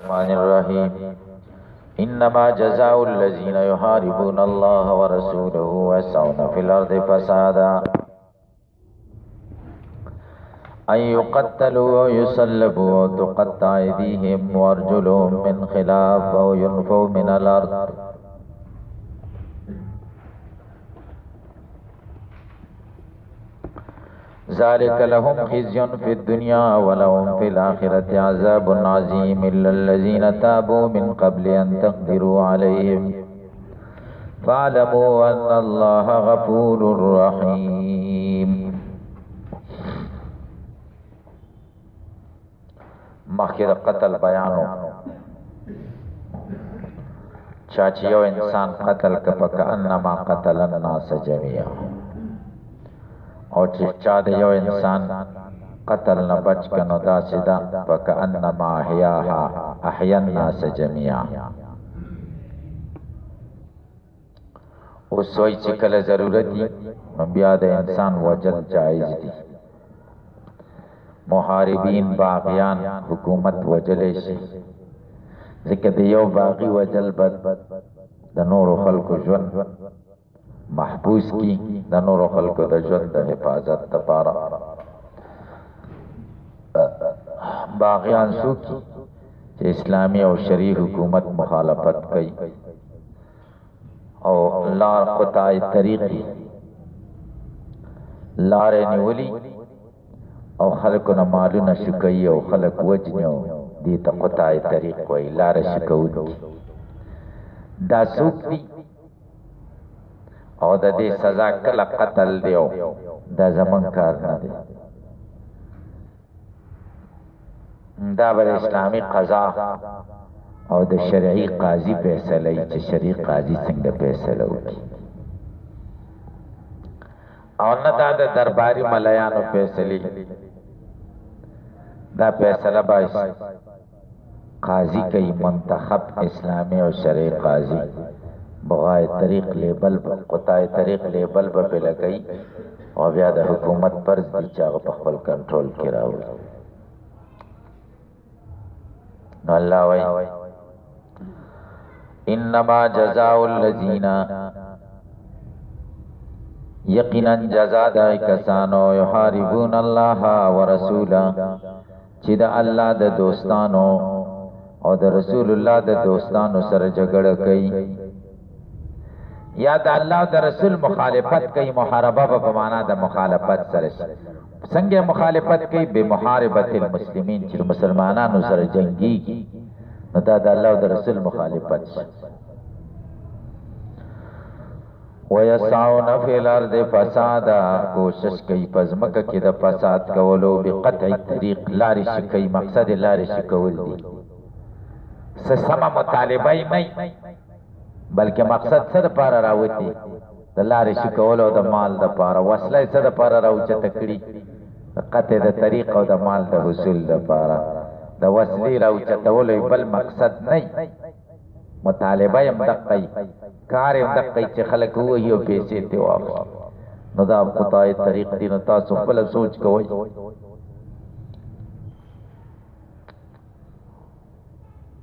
الرحمن الرحيم إنما جزاء الذين يحاربون الله ورسوله ويسعون في الأرض فسادا أن يقتلوا أو يصلبوا أو تقطع أيديهم وأرجلهم من خلاف أو ينفوا من الأرض ذلك لهم خزي في الدنيا ولهم في الآخرة عذاب عظيم إلا الذين تابوا من قبل أن تقدروا عليهم فاعلموا أن الله غفور رحيم. مخکې د قتل بیانو چا چې یو انسان قتل که فکأنما قتل الناس جميعا او چې چا د یو انسان قتل نه بچ کنو داسې ده فکأنما احیا الناس جميعا. اوس وایي چې کله ضرورت وي نو بیا د انسان وجل جایز دي. محاربین باغیان حکومت وجلی شي ځکه د یو باغی وجل بد د نورو خلکو ژوند محبوس کی د نورو خلکو د ژوند د حفاظت لپاره. باغیان څوک چې اسلامی او شرعي حکومت مخالفت کوي او لار قطع طریقې لارې نیولي او خلکو نه مالونه شکوي او خلک وجني او دې ته قطع طریق وایي لاره شکوونکي. دا څوک دي او د دې سزا کله قتل دی او دا زمون کار نه دی. دا بر اسلامی قضا او د شرعي قاضي فیصله چې شرعي قاضي څنګه فیصله وکړي او نه دا د درباري ملایانو فیصله. دا فیصله باید قاضي کوي منتخب اسلامی او شرعي قاضي بغای طریق لیبل قطعی طریق لیبل به لګي او بیا د حکومت فرض دي چې هغه په خپل کنټرول کې راوړي. نو الله وایي انما جزاء الذين یقینا جزاء د کسانو یحاربون الله ورسوله چې د الله د دوستانو او د رسول الله د دوستانو سره جګړه کوي یا د الله او د رسول مخالفت کوي. محاربه په معنا د مخالفت سره شي. څنګه مخالفت کوي؟ به محاربه المسلمین چې مسلمانانو سره جنگيږي نو دا د الله او د رسول مخالفت شي. ويسعون في الارض فسادا کوشش کوي پزمکه کې د فساد کولو بقطع طریق لارې شي. مقصد لارې شي کول دي سمه مطالبه نه بلکې مقصد څه د پاره راوتی د لارې شي کول او د مال د پاره وسله څه د پاره راوچته کړي قطع د طریق او د مال د حصول د پاره د وسلې راوچتول بل مقصد نه. مطالبه هم دقی کار هم دقی چې خلک وایي او پیسې ته واخلي نو دا قطع طریق دي. نو تاسو خپل سوچ کوئ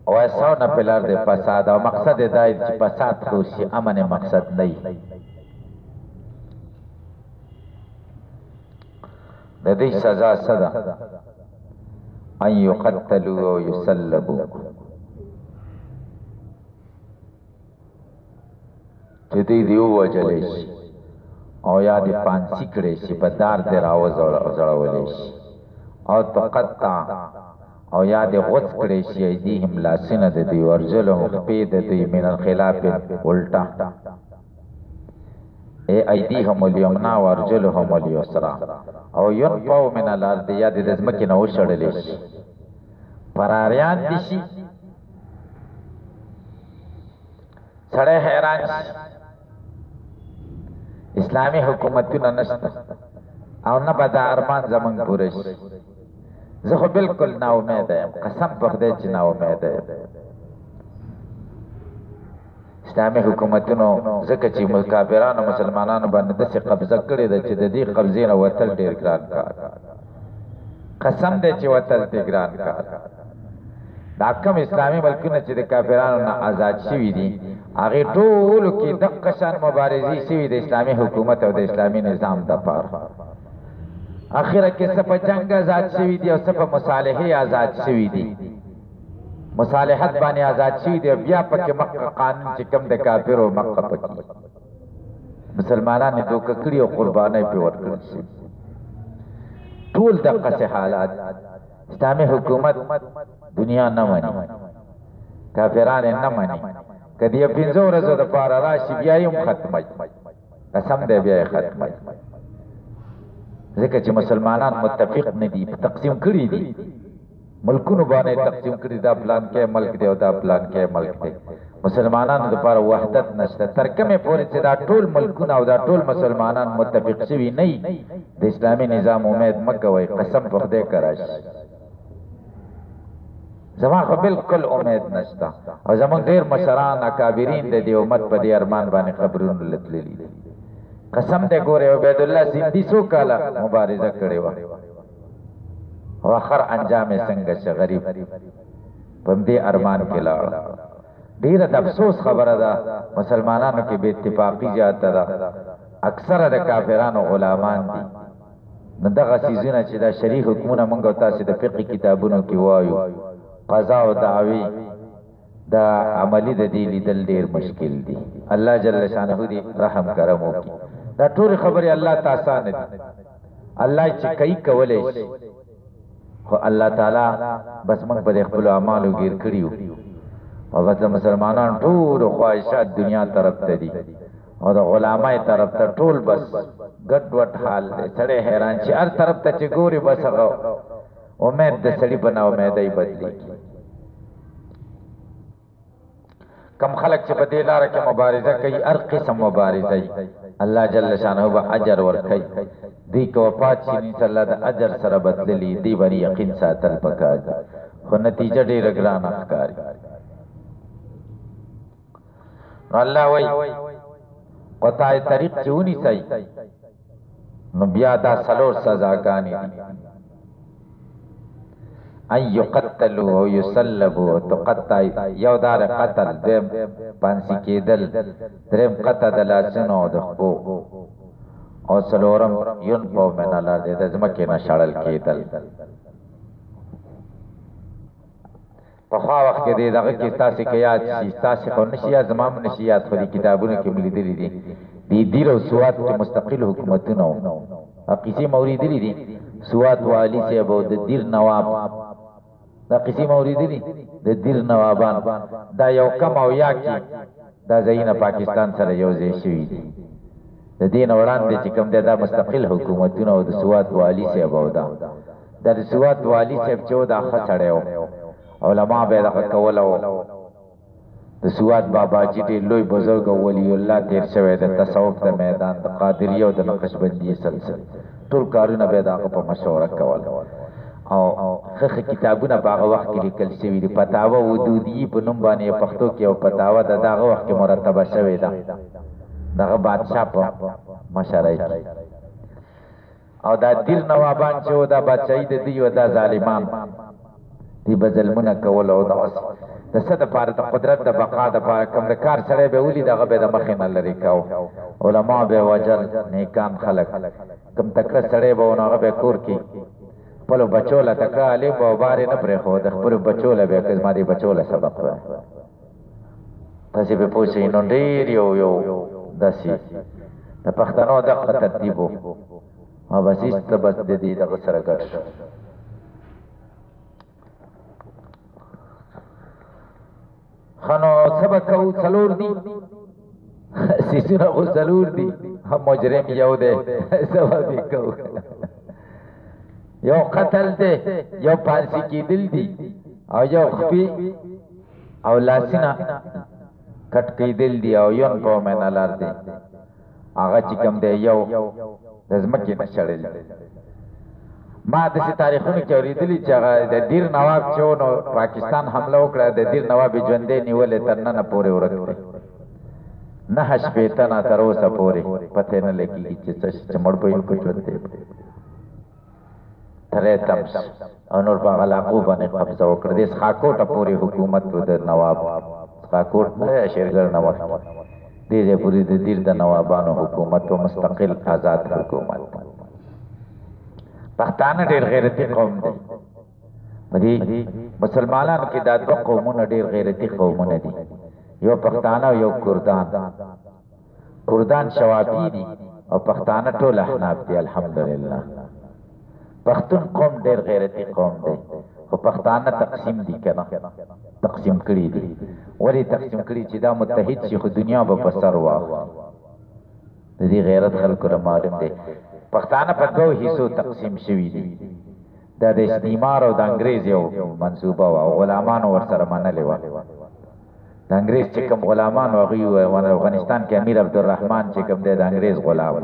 او ایساو نه پلار د فساد او مقصد دا چې فساد خو شي امن مقصد نه وي. د دې سزا صدا ان يقتلوا او يصلبوا چې دې دیو وجلې شي او یا دې پانسی کړي شي په دار دې راوځړولې شي او تقطع او یا دې غوڅ کړي شي ایدیهم لاسنه د دې ورجلهم خپې د دې من الخلاف الټا ایدیهم الیمنا ورجلهم الیسرا او ينفوا من الارض یا دې زمکه نه وشړلې شي فراریان دي شي. سړی حیران اسلامی حکومتونه نشته او نه به دا ارمان زمونږ پوره شي. زه خو بلکل نا امیده یم قسم په خدای چې نا امیده یم. اسلامی حکومتونو ځکه چې مکابرانو مسلمانانو باندې داسې قبضه کړې ده چې د دې قبضې نه وتل ډېر ګران کار. قسم دی چې وتل دې ګران کار. دا کم اسلامي ملکونه چې د کافرانو نه آزاد شوي دي هغې ټولو کې دقه شان مبارزې شوي د اسلامي حکومت او د اسلامي نظام دپاره اخره کې څه په جنګ آزاد شوي دي او څه په مصالحې آزاد شوي دي مصالحت باندې آزاد شوي دي بیا پکې مکه قانون چې کوم د کافرو مکه پکې مسلمانان یې دوکه کړي او قربانۍ پرې ورکړل شي ټول دقسې حالات اسلامي حکومت دنیا نه مني کافران یې نه مني که د یو 5 ورځو دپاره راشي بیا یې هم ختموي قسم دی بیا یې ختموي ځکه چې مسلمانان متفق نه دي تقسیم کړي دي ملکونو باندې تقسیم کړي دا پلان کې ملک دی او دا پلان کې ملک دی مسلمانانو لپاره وحدت نشته تر کومه پورې چې دا ټول ملکونه او دا ټول مسلمانان متفق شوي نه د اسلامي نظام امید مه کوئ قسم په خدای کراشي زما خو بالکل امید نشته او زموږ ډېر مشران اکابرین د دې امت په دې ارمان باندې خبرونه تللي دي قسم دې ګوره عبید الله سیندي څو کاله مبارزه کړې وه او آخر انجام یې څنګه چې غریب په دې ارمان کې لاړ ډېره د افسوس خبره ده مسلمانانو کې بې اتفاقي زیاته ده اکثره د کافرانو غلامان دي نو دغه څیزونه چې دا شرعي حکمونه موږ او تاسې د فقهي کتابونو کې وایو قضا او دعوی دا عملی د دې لیدل ډېر مشکل دي الله جل شانه دې رحم کرم وکړي دا ټول خبرې الله ته آسان دي الله چې کوي کولی شي خو الله تعالی بس موږ په خپل اعمالو ګیر کړیو او بس مسلمانان ټول خواهشات دنیا طرف ته دي او د غلامای طرف ته ټول بس ګډ وډ حال دی سړی حیران چې هر طرف ته چې ګوري بس هغه امید د سړي په نا امیدۍ بدلېږي کم خلق چې په دې لاره کې مبارزه کوي هر قسم مبارزه الله جل شانه به اجر ورکوي دی که وفات شي انشاءالله د اجر سره بدللی دی باندې یقین ساتل پکار دي خو نتیجه ډېره ګرانه ښکاري نو الله وایي قطاع طریق چې ونیسئ نو بیا دا 4 سزاګانې دي ان یقتلوا او یصلبوا تقطع یو دار قتل دیم پانسی کېدل دریم قطع د لاسونو او د خپو او څلورم ینفو من الارض د ځمکې نه شړل کېدل پخوا وخت کې دغه کې تاسې کې یاد شي تاسې خو نشي یاد زما هم نشي یاد خو دې کتابونو کې مې لیدلي دي د دیر او سوات کې مستقل حکومتونه وو قیسې مې اورېدلي دي سوات والي صاحب او د دیر نواب دا قیسې مې اورېدلي د دیر نوابان دا یو کم او یا کې دا ځایونه پاکستان سره یو ځای شوي دي د دې نه وړاندې چې کوم دی دا مستقل حکومتونه او د سوات والي صاحب او دا د سوات والي صاحب چې و دا ښه سړی و علما به دغه کول او د سوات بابا چې ډېر لوی بزرګ او ولی الله تېر شوی د تصوف د میدان د قادریه او د نقشبندي سلسله ټول کارونه به د هغه په مشوره کول او ښه کتابونه په هغه وخت کې لیکل شوي دي فتاوه ودودي په نوم باندې پښتو کې او فتاوه د هغه وخت کې مرتبه شوې ده دغه بادشاه په مشرۍ کې او دا دیر نوابان چې و دا بادشاهي د دوی و دا ظالمان دی به ظلمونه کول او دغسې د څه دپاره د قدرت د بقا دپاره کوم د کار سړی به ولي دغه به د مخې نه لرې کوو علما به وجل نیکان خلک کوم تکړه سړی به و نو هغه به کور کې خپلو بچو له تکړه عالم به و بارې نه پرېښود خپلو بچو له به که زما دې بچو له سبق وایي تاسې به پوه شئ نو ډېر یو داسې د پښتنو دغه ترتیب و او بس ایسته بس د دې دغه سره ګډ شو خنو سبا کو څلور دي سیسونه خو څلور دي هم مجرم یو دی سبا به کو یو قتل دی یو پانسی کېدل دي او یو خپې او لاسونه کټ کېدل دي او یون په من الارض دی هغه چې کوم دی یو د ځمکې نه شړل ما داسې تاریخونو کې اورېدلي چې هغه د دیر نواب چې و نو پاکستان حمله وکړه د دیر نواب یې ژوندی نیولې تر ننه پورې ورک دی 9 شپېته نه تر اوسه پورې پته یې نه لګېږي چې څه چې مړ به یې که ژوندی تره تمس او نور په علاقو باندې قبضه وکړه د خاکوټه پوری حکومت د نواب خاکوټ نه شیرګر نواب دې پوری د دیر د نوابانو حکومت او مستقل آزاد حکومت پښتانه ډېر غیرتي قوم دي مدي مسلمانانو کې دا دوه قومونه ډېر غیرتي قومونه دي یو پښتانه او یو کردان شوابی دي او پښتانه ټول احناف دي الحمدلله پښتون قوم ډېر غیرتي قوم دی خو پښتانه تقسیم دي کنه تقسیم کړي دي ولی تقسیم کړي چې دا متحد شي خو دنیا به په سر واخلي د دې غیرت خلکو له معلوم دی پښتانه په دوه حصو تقسیم شوي دي دا د استعمار او د انګریز یو منصوبه وه او غلامانو ورسره منلې وه د انګریز چې کوم غلامان هغوی افغانستان کې امیر عبدالرحمن چې کوم دی د انګریز غلام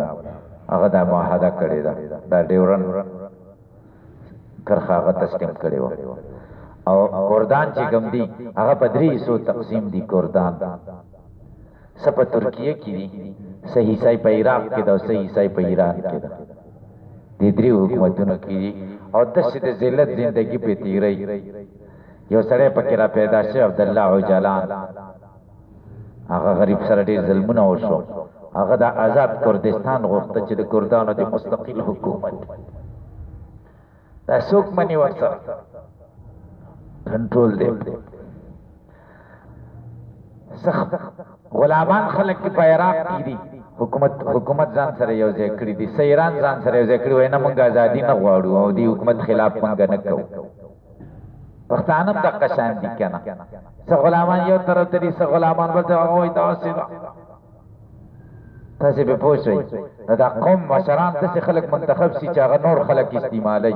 هغه دا معاهده کړې ده دا ډیورن کرخه هغه تسلیم کړې وه او کردان چې کوم دي هغه په درې حصو تقسیم دي کردان څه په ترکیه کې دي څه حصه په عراق کې ده او څه حصه په ایران کې ده دې درې حکومتونو کې دي او داسې د ذلت زندګي پې تېروي یو سړی پکې را پیدا شي عبدالله عجلان هغه غریب سره ډېر ظلمونه وشو هغه د آزاد کردستان غوښته چې د کردانو د مستقل حکومت دا څوک مني ورسره کنټرول دی سخت غلامان خلک په عراق کې دي حکومت ځان سره یو ځای کړي دي ایران ځان سره یو ځای کړي وای نه موږ ازادي نه غواړو او د حکومت خلاف موږ نه کوو پښتانه هم دقه شان دي کنه څه غلامان یو طرف ته دي څه غلامان بل ته وایي داسې ده تاسې به پوه شئ دا قوم مشران داسې خلک منتخب شي چې هغه نور خلک استعمالوي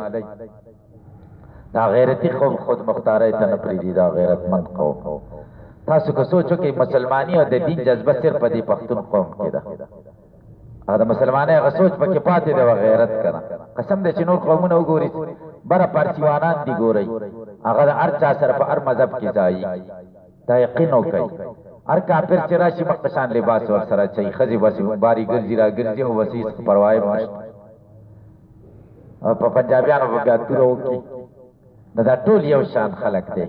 دا غیرتي قوم خود مختارۍ ته نه پرېږدي دا غیرتمند قوم تاسو که سوچ وکئ مسلماني او د دین جذبه صرف په دې پښتون قوم کې ده هغه د مسلمانۍ هغه سوچ پکې پاتې ده غیرت کنه قسم دی چې نور قومونه وګورئ بره پارسیوانان دي ګورئ هغه د هر چا سره په هر مذهب کې ځایي دا یقین وکئ هر کافر چې راشي مخکشان لباس ورسره چي ښځې بس باري ګرځي را ګرځي او بس هېڅ پروا یې نشته او په پنجابیانو به بیا توره وکړي دا ټول یو شان خلک دی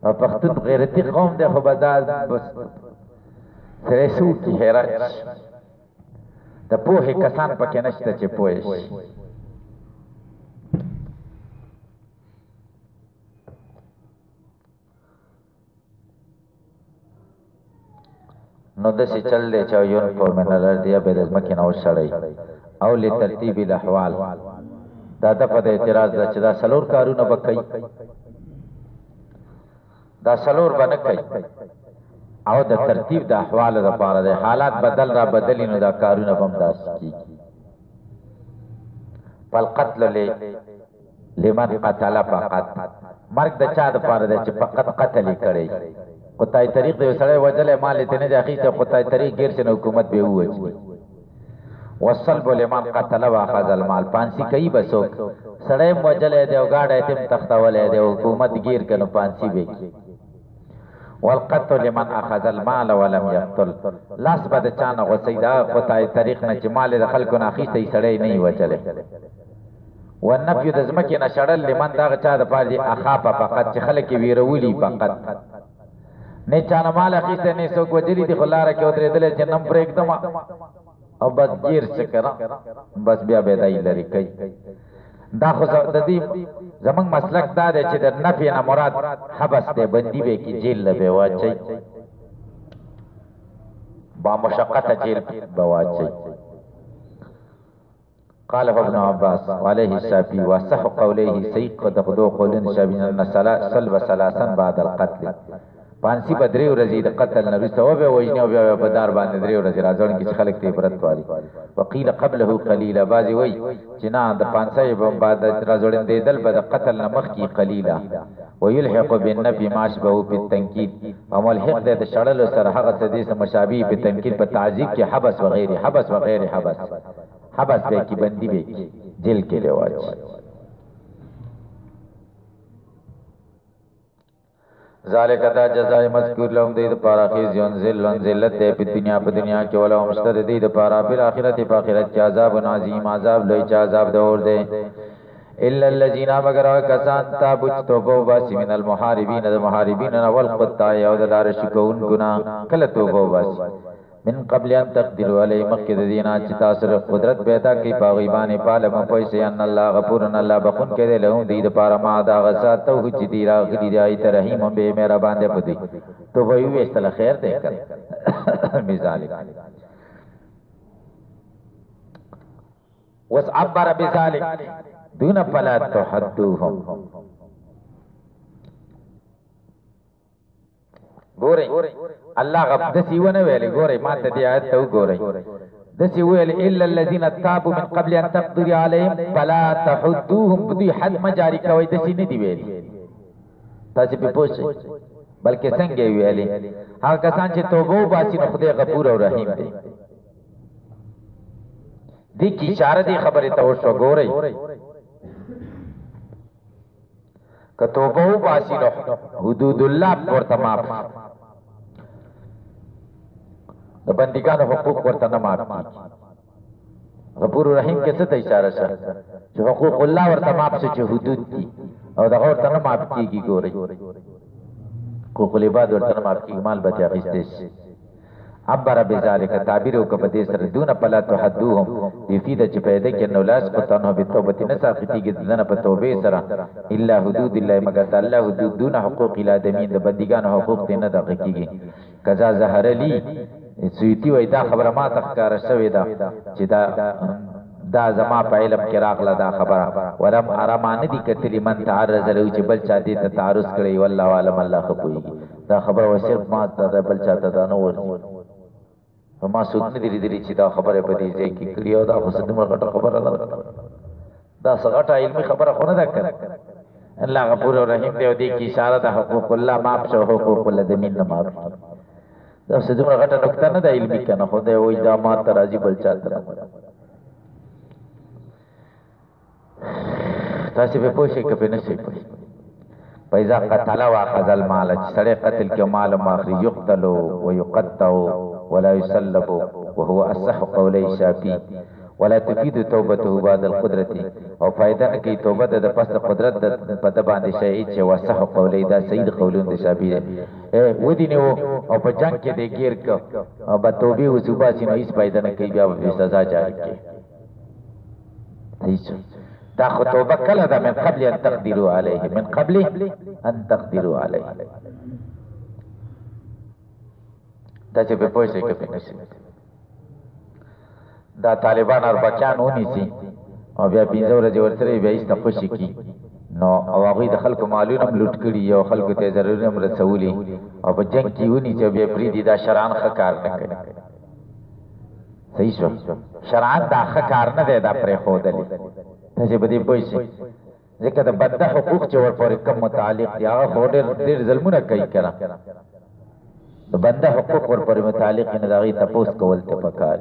او پښتون غیرتي قوم دی خو به دا بس سړی څه وکړي حیران شي د پوهې کسان پکې نشته چې پوه شي نو داسې چل دی چې یونفورم من الارض یا به د ځمکې نه وشړئ او لترتیب الاحوال دا دغه د اعتراض ده چې دا څلور کارونه به کوي دا څلور به نه کوي او د ترتیب د احوالو دپاره دی حالات بدل را بدلي نو دا کارونه به هم داسې کېږي فالقتل لمن قتل فقط مرګ د چا دپاره دی چې فقط قتل یې کړی قطعی طریق د یو سړی وجلی مال یې ترې نه دی اخیستی قطعی طریق ګیر شي نو حکومت به یې ووجني والصلب لمن قتل واخذ المال پانسی کوي به څوک سړی م وجلی دی او ګاډی یې هم تختولی دی حکومت ګیر که نو پانسی به کړي والقتل لمن اخذ المال ولم يقتل لاس به د چا نه غوڅوي دا قطعی طریق نه چې مال یې د خلکو نه اخیستی سړی نه یې وجلی والنفي د ځمکې نه شړل لمن دغه چا دپاره دي اخافه فقط چې خلک یې ویرولي فقط نه چانه مال اخیستی نه څوک وجلي دي خو لاره کې ودرېدلی چې نم پرېږدمه او بس گیر څه کړه بس بیا به دای لري کوي دا خو د دې زمنګ مسلک دا دی چې د نفي نه مراد حبس دی بندي به کې جیل له به واچي با مشقت جیل به واچي قال ابن عباس عليه الشافعي وصح قوله سيق دغدو قولن شابين ان صلب ثلاثا بعد القتل پانسی په درې ورځې د قتل نه وروسته وبه وژني او بیا په دار باندې درې ورځې راځون کې خلک ته عبرت والی وقيل قبله قليلا بعضی وای چې نه د پانسی په بعد راځون دی دل په قتل نه مخ کې قليلا ويلحق بالنفي ما شبه بالتنكيد وملحق د شړل سره هغه څه دي مشابه په تنکید په تعذيب کې حبس وغيره حبس به کې بندي به جیل کې لواچ ذالک دا جزای مذکور لهم دید پارا خیز ینزل ذلت دے پی دنیا کی ولهم مشتر دید پارا پی آخرت پا آخرت کی عذاب عظیم عذاب لوی چا عذاب دور دے الا الذين مگر کسان تابو توبه باسی من المحاربین د محاربین والقطاع او د لار شکون گنا کله توبه باسی من قبل ان تقدروا علی مکه د دینا چې تاسو قدرت پیدا کی پاغیبان پالم پیسې ان الله غفور الله بخون کړي له دې د پاره ما دا غزا ته چې دی راغلی دی ایت رحیم به مهربان دی پدی تو وی وستل خیر دې کړ مثال وسعبر بذلك دون فلا تحدوهم ګورئ الله غب دسی ونه ویلې ګورئ ما ته دې آیت ته وګورئ دسی ویل الا الذين تابوا من قبل ان تقدروا عليهم فلا تحدوهم بدی حد مجاری کوي دسی نه دی ویلې تاسو په پوښتنه بلکې څنګه ویلې هغه کسان چې توبه وباسي نو خدای غفور او رحیم دی دې کی اشاره دی خبره ته وشو ګورئ که توبه وباسي نو حدود الله ورته معاف د بندګانو حقوق ورته نه معاف غفور رحیم کې څه ته اشاره شته چې حقوق الله ورته معاف شي چې حدود دي او دا ورته نه معاف کیږي ګورئ حقوق العباد ورته نه معاف کیږي مال بچا اخیستې شي عبر بذلك تعبیر او کبدې سره دون پلا تحدوهم یفید چې پیدا کې نو لاس قطنه به توبه نه ساقتیږي دنه په توبه سره الا حدود الله مگر الله حدود دون حقوق الادمین د بندګانو حقوق نه دقیقيږي کذا ظهر لی سویتی وای دا خبره ما تخکار شوی دا چې دا زما په علم کې راغله دا خبره ورم ارمان دي کتلی من تعرض له چې بل چا دې ته تعرض کړی والله عالم الله خپوي دا خبره وسر ما ته بل چا ته نه ورته ما سود نه دي دي چې دا خبره په دې ځای کې کړی او دا خو څنګه غټه خبره نه دا څنګه علمي خبره خو نه ده کړ الله غفور رحیم دی او دې کې اشاره ده حقوق الله معاف شو حقوق الذین نه معاف دا څنګه غټه نقطه نه ده علمي کنه خو دې وې دا ما ته راځي بل چا ته تاسو په پوښښ کې نه شي پیدا قتل واخذ المال سړی قتل کې مال ماخري يقتل ويقطع ولا يسلب وهو اصح قولي الشافعي ولا تفيد توبته بعد القدرة او فائدہ کی توبه د پس قدرت د پد باندې شي چې وصح قولي دا صحیح قولون د شافعي ودی نه او په جنگ کې د غیر ک او په توبه او صبح سينو هیڅ فائدہ نه کوي بیا سزا جاری کوي دا خطوبه کله ده من قبل ان تقدروا عليه من قبل ان تقدروا عليه دا چې په پوښتنه کې پېښه دا طالبان او بچان ونیسي او بیا 15 ورځې ورته بیا ایست خوشي کی نو او هغه د خلکو مالونه لوټ کړي او خلکو ته ضروري هم رسولي او په جنگ کې ونی چې بیا پریدي دا شرعن خکار نه کوي صحیح شو شرعن دا خکار نه دی دا پرې خودلې چې بده پوښي ځکه د بد حقوق چې ور پورې کم متعلق دي هغه ډېر ظلمونه کوي کړه د بنده حقوق ور پورې متعلق نه داغي تپوس کول ته پکار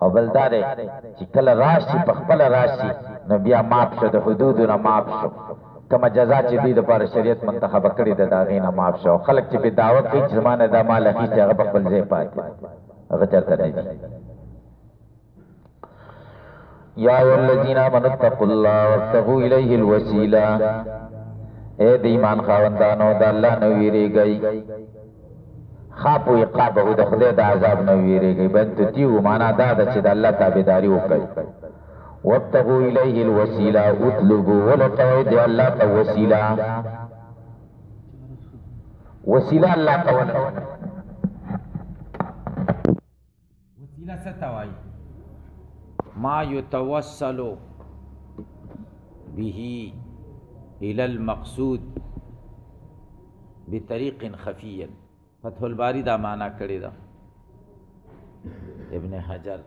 او بلدار چې کله راشي په خپل راشي نو بیا معاف شو د حدودونو معاف شو کما جزا چې دې لپاره شریعت منتخب کړی د داغې نه معاف شو خلک چې په دعوت کې زمانه د مال هیڅ هغه خپل ځای پاتې هغه چرته نه دي یا الذین آمنوا اتقوا الله وابتغوا الیه الوسیلہ اے د ایمان خاوندانو د الله نو ویریږئ خاپو عقابه د خدای د عذاب نو ویریږئ بنت تیو معنا دا چې د الله تابعداري وکړئ وابتغوا الیه الوسیلہ اطلبوا ولټوئ د الله ته وسیلہ وسیلہ الله ته وسیلہ څه ته وایي ما يتوصل به الى المقصود بطريق خفي فتح الباری دا معنا کړی دا ابن حجر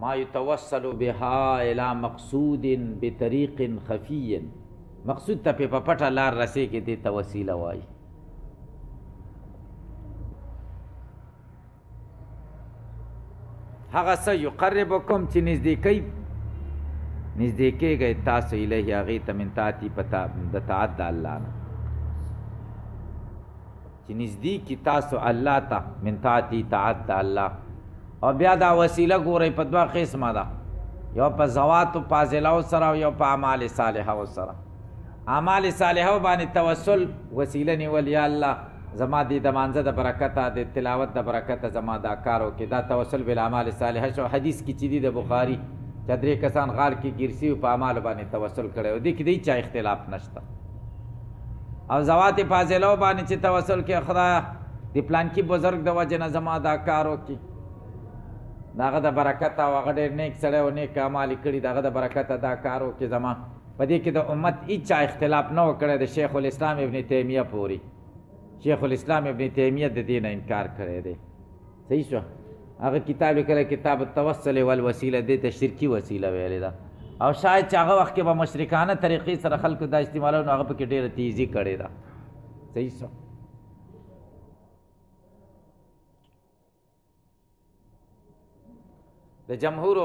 ما يتوصل بها الى مقصود بطريق خفي مقصود ته په پټه لار رسې کې دې توسيله وای هغه څه یقربکم چې نزدیکی گئی تاسو الیه هغه ته من تاتی پتا د تعد الله چې نزدیکی تاسو الله ته من تاتی تعد الله او بیا دا وسیله ګورئ په دوا قسمه ده یو په ذوات فاضله سره او یو په اعمال صالحه سره. اعمال صالحه باندې توسل وسیله نیول، یا الله زما د مانځه د برکته د تلاوت د برکته زما دا کار وکړي، دا توسل بالاعمال صالحه شو. حدیث کې چې دی د بخاري چې 3 کسان غار کې ګرسي په اعمالو باندې توسل کړی و، دې کې د چا اختلاف نشته. او ذوات فاضله باندې چې توسل کې خدای د پلان کې بزرګ د وجه نه زما دا کار وکړي، داغه د برکت او هغه ډېر نیک سړی او نیک اعمال کړي، داغه د برکت دا کار وکړي زما. په دې کې د امت هیڅ اختلاف نه و کړی د شیخ الاسلام ابن تیمیه پورې. شیخ الاسلام ابن تیمیه د دې نه انکار کړی دی. صحیح شو. هغه کتاب لیکلی کتاب التوسل والوسیله، دې ته شرکي وسیله ویلې ده. او شاید چې هغه وخت کې به مشرکانه طریقې سره خلکو دا استعمالو، نو هغه پکې ډېره تیزي کړې ده. صحیح شو. د جمهور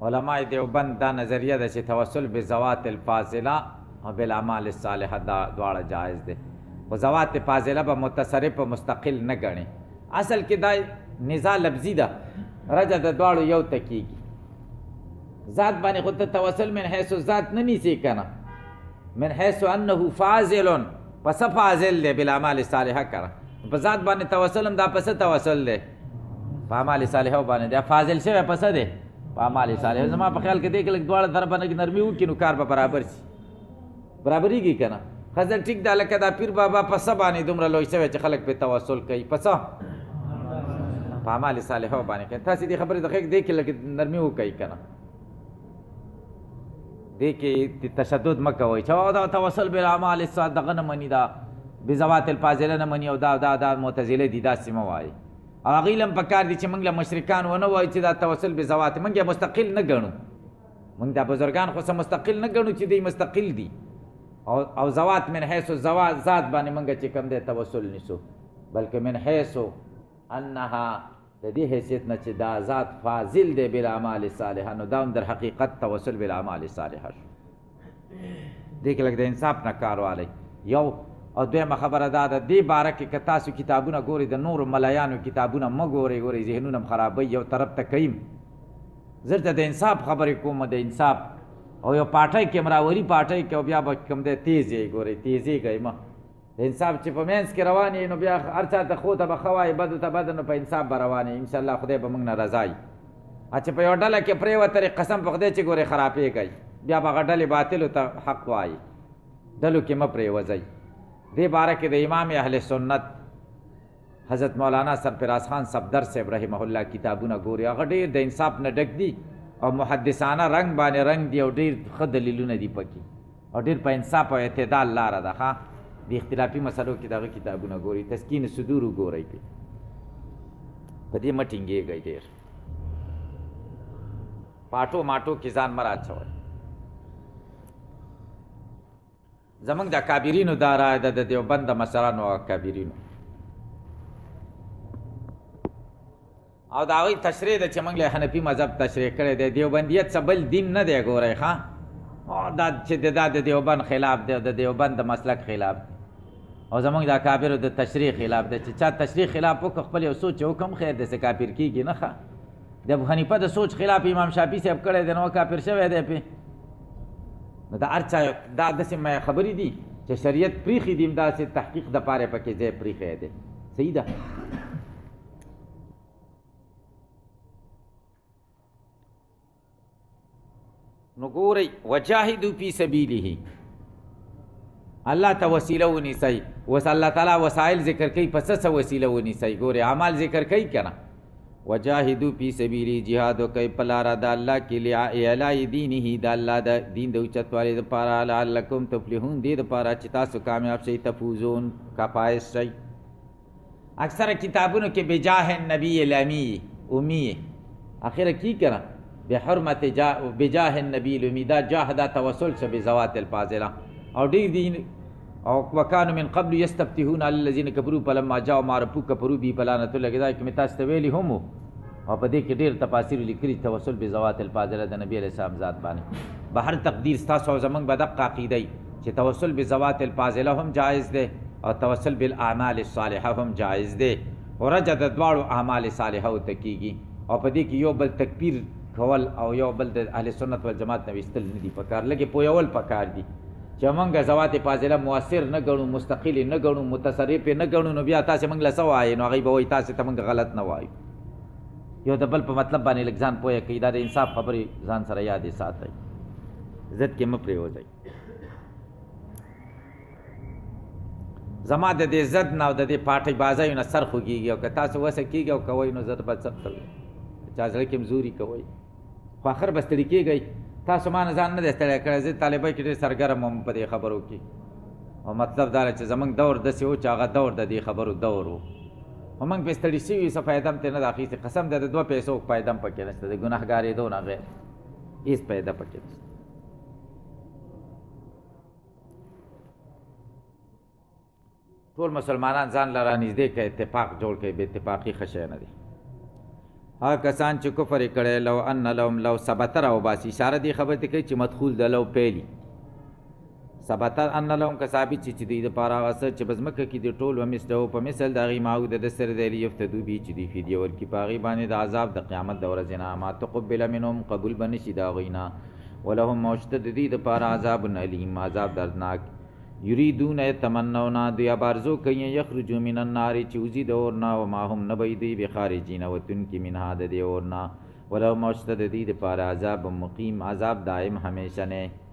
علماء دیوبند دا نظریه ده چې توسل بذوات الفاضله او بالاعمال الصالحه دا دواړه جایز دي. خو ذوات فاضله به متصرف او مستقل نه ګڼي. اصل کې دا نزاع لفظي ده، رجع د دواړو یو ته کېږي. ذات باندې خو ته توسل من حیث ذات نه نیسي که نه، من حیث انه فاضل، پس فاضل دی بالاعمال الصالحه که نه. په ذات باندې توسل هم دا پس توسل دی، په اعمال صالحه باندې دی فاضل شوی پس دی په اعمال صالحه. زما په خیال کې دی که لږ دواړه طرفه نه نرمي وکړي نو کار به برابر شي، برابرېږي که نه. ښځه ټیک ده لکه دا پیر بابا پسه باندې دومره لوی شوی چې خلک پرې توسل کوي، پسه په اعمال صالحه باندې کوي. تاسې دې خبرې د خیک دی کې لږ نرمي وکوئ که نه، دې کې تشدد مه کوئ چې دا توسل بالاعمال دغه نه مني، دا بذوات الفاضله نه مني او دا معتزله دي، داسې مه وایي. او هغوی له هم پکار دي چې موږ له مشرکان ونه وایو چې دا توسل بذوات، موږ یې مستقل نه ګڼو. موږ دا بزرګان خو څه مستقل نه ګڼو چې دوی مستقل دي. او ذوات من حیث ذات باندې موږ چې کوم دی توسل نیسو، بلکې من حیث انها د دې حیثیت نه چې دا ذات فاضل دی بالاعمال صالحه، نو دا هم در حقیقت توسل بالاعمال صالحه شو. دې کې لږ د انصاف نه کار والی. یو او دویمه خبره دا ده، دې باره کې که تاسو کتابونه ګورئ د نورو ملایانو کتابونه مه ګورئ، ذهنونه هم خرابوي، یو طرف ته کوي. زه ته د انصاف خبرې کوم، د انصاف. او یو پاټی کې مراوري پاټی کې او بیا به کوم دی تیز یې ګورئ، تیزېږئ مه. د انصاف چې په منځ کې روان یې نو بیا هر چا ته ښو ته به ښه وایي، بدو ته بد، نو په انصاف به روان یې انشاءالله خدای به موږ نه رضا وي. چې په یو ډله کې پرېوترې قسم په خدای چې ګورئ خرابېږئ، بیا به هغه ډلې باطلو ته حق وایي، ډلو کې مه پرېوځئ. دې باره کې د امام اهل سنت حضرت مولانا سرفراز خان صفدر صاحب رحمه الله کتابونه ګوري، هغه ډېر د انصاف نه ډک دي او محدثانه رنګ باندې رنګ دي او ډېر ښه دلیلونه دي پکې، او ډېر په انصاف او اعتدال لاره ده. ښه د اختلافي مسلو کې دغه کتابونه ګوري، تسکین صدور وګورئ، په دې مه ټینګېږئ ډېر، پاټو ماټو کې ځان مه راچوئ. زمونږ د اکابرینو دا رایه ده، د دیوبند د مشرانو او اکابرینو، او د هغوی تشریح ده چې موږ له حنفي مذهب تشریح کړی دی. دیوبندیت څه بل دین نه دی ګورئ. ښه دا چې دا د دیوبند خلاف دی، د دیوبند د مسلک خلاف دی، او زمونږ د اکابرو د تشریح خلاف دی. چې چا تشریح خلاف وکړه خپل یو سوچ وکړم خیر دی، څه کافر کېږي نه. ښه د ابو حنیفه د سوچ خلاف امام شافعي صاحب کړی دی، نو کافر شوی دی پې. نو دا هر چا دا داسې خبرې دي چې شریعت پریښي دي، همداسې تحقیق دپاره پکې ځای پریښی دی. صحیح ده. نو ګورئ وجاهدوا فی سبیله، الله ته وسیله ونیسئ. اوس الله تعالی وسایل ذکر کوي، په څه وسیله ونیسئ؟ ګورئ اعمال ذکر کوي که نه. وجاهدوا فی سبیله، جهاد وکئ په لاره د الله کې، لاعلاء دینه، د الله د دین د اوچتوالي دپاره، لعلکم تفلحون، دې دپاره چې تاسو کامیاب شئ، تفوزون، کفایز شئ. اکثره کتابونو کې بجاه النبی الامی امی اخره کی که نه، بحرمت بجاه النبی الامی، دا جاه دا توسل شه بذوات الفاضله. او ډېر دي او وکانو من قبل یستفتحون علی الذین کفروا فلما جاءوا ما عرفوا کفروا به فلعنة الله. دا کې مې تاسو ته ویلي هم او په دې کې ډېر تفاسیر لیکلي توسل بذوات الفاضله د نبي علیه السلام ذات باندې. بهر تقدیر ستاسو او زموږ به دقه عقیده وي چې توسل بذوات الفاضله هم جایز دی او توسل بالاعمال الصالحه هم جایز دی. ورجه د دواړو اعمال صالحه ته کېږي، او په دې کې یو بل تکبیر کول او یو بل د اهل سنت والجماعت نه ویستل نه دي پکار لکه پویول پکار دي چې موږ ذوات فاضله مؤثر نه ګڼو مستقل نه ګڼو متصرف نه ګڼو نو بیا تاسو موږ له سوای نو هغه به وای تاسو ته موږ غلط نه وایو یو د بل په مطلب باندې لږ ځان پوهه کوي دا د انصاف خبرې ځان سره یادې ساتئ عزت کې مه پرېوځئ زما د دې ضد نه او د دې پاټۍ بازیو نه سر خوږېږي او که تاسو وسه کېږي او کوئ نو زه به څه کوي چا زړه کې مزوري کوئ خو آخر به ستړي کېږئ تاسو ما نه ځان نه دی ستړی کړی زه طالبۍ کې ډېر سرګرم وم په دې خبرو کې او مطلب دا چې زموږ دور داسې و چې هغه دور د دې خبرو دور و خو موږ پرې ستړي شوي څه فایده هم ترې نه ده اخیستې قسم دی د 2 پیسو فایده هم پکې نشته د ګناهګارېدو نه غیر هېڅ فایده پکې نشته ټول مسلمانان ځان له رانږدې کړه اتفاق جوړ کړئ بې اتفاقي ښه شی نه دی هغه کسان چې کفر یې کړی لو ان لهم لو ثبت راوباسي اشاره دې خبرې ته کوي چې مدخول د لو پیلي ثبت ان لهم که ثابت چې دوی دپاره هغه څه چې په ځمکه کې د ټول ومثله په مثل د هغې معهوده د سر دی لیفتدو بي چې دوی فدیه ورکړي په هغې باندې د عذاب د قیامت د ورځې نه ما تقبل منهم قبول به نه شي د هغوی نه ولهم موشته د دوی دپاره عذاب علیم عذاب دردناک یریدون یتمنون دوی ابارزو کوي یخرجو من النار چې وځي د اور نه وما هم نه به دوی بخارجین وتونکي منها د دې اور نه ولهم موشته د دوی دپاره عذاب مقیم عذاب دائم همیشه نه